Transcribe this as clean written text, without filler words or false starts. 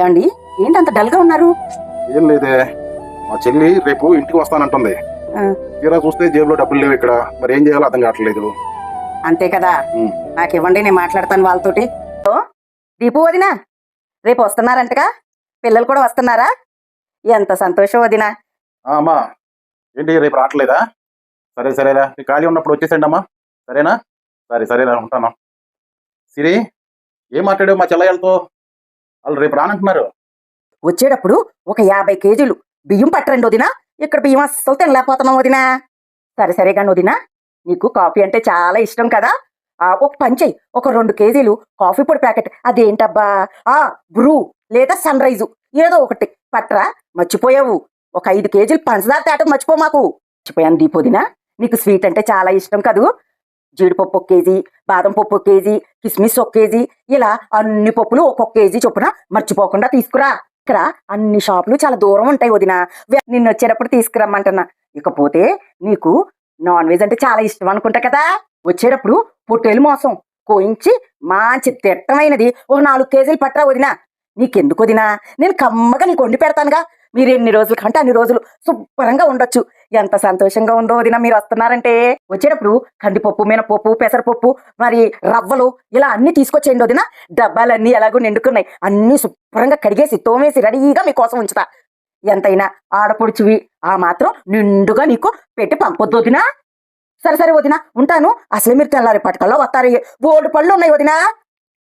ఏమండి, ఏంటి అంత డల్ గా ఉన్నారు? ఏం లేదే, మా చెల్లి రేపు ఇంటికి వస్తానంటుంది. ఆ, తీరా చూస్తే జేబులో డబ్బులు లేవు ఇక్కడ. మరి ఏం చేయాలో అర్థం కావట్లేదు. అంతే కదా. ఉమ్. నాకు ఇవ్వండి, నేను మాట్లాడతాను వాళ్ళతోటి. ఓ, దీపు వదినా, రేపు వస్తున్నారంటగా? పిల్లలు కూడా వస్తున్నారా? ఎంత సంతోషం వదినా. అమ్మా, ఏంటి రేపు రావట్లేదా? సరే సరేరా, నీకు ఖాళీ ఉన్నప్పుడు వచ్చేసండి అమ్మా. సరేనా? సరేరా, ఉంటాను. సిరి, ఏం మాట్లాడావు మా చెల్లయ్యలతో? వాళ్ళు రేపు రానంటున్నారు. వచ్చేటప్పుడు ఒక 50 కేజీలు బియ్యం పట్టరండి వదినా. ఇక్కడ బియ్యం అస్సలు తినలేకపోతున్నాం వదినా. సరే కానీ వదినా, నీకు కాఫీ అంటే చాలా ఇష్టం కదా. ఒక పని చెయ్యి, ఒక 2 కేజీలు కాఫీ పొడి ప్యాకెట్, అదేంటబ్బా, బ్రూ లేదా సన్ రైజు, ఏదో ఒకటి పట్రా. మర్చిపోయావు, ఒక 5 కేజీలు పంచదార తేటం మర్చిపో మాకు. మర్చిపోయాను దీపోదినా, నీకు స్వీట్ అంటే చాలా ఇష్టం కదూ. జీడిపప్పు 1 కేజీ, బాదం పప్పు 1 కేజీ, కిస్మిస్ 1 కేజీ, ఇలా అన్ని పప్పులు ఒక్కొక్క కేజీ చొప్పున మర్చిపోకుండా తీసుకురా. ఇక్కడ అన్ని షాపులు చాలా దూరం ఉంటాయి వదినా, నిన్ను వచ్చేటప్పుడు తీసుకురమ్మంటున్నా. ఇకపోతే నీకు నాన్ వెజ్ అంటే చాలా ఇష్టం అనుకుంటా కదా. వచ్చేటప్పుడు పొట్టేలు మోసం కోయించి మంచి తిట్టమైనది ఒక 4 కేజీలు పట్టరా వదినా. నీకెందుకు వదినా, నేను కమ్మగా నీకు వండి పెడతానుగా. మీరు ఎన్ని రోజులు కంటే అన్ని రోజులు శుభ్రంగా ఉండొచ్చు. ఎంత సంతోషంగా ఉందో వదినా మీరు వస్తున్నారంటే. వచ్చేటప్పుడు కందిపప్పు, మినపప్పు, పెసరపప్పు, మరి రవ్వలు, ఇలా అన్ని తీసుకొచ్చేయండి వదినా. డబ్బాలన్నీ ఎలాగో నిండుకున్నాయి, అన్ని శుభ్రంగా కడిగేసి తోమేసి రెడీగా మీకోసం ఉంచుతా. ఎంతైనా ఆడపడుచువి, ఆ మాత్రం నిండుగా నీకు పెట్టి పంపొద్దు వదినా. సరే వదినా, ఉంటాను. అసలే మీరు తెల్లారి పట్టుకల్లా వస్తారు. బోర్డు పళ్ళు ఉన్నాయి వదినా.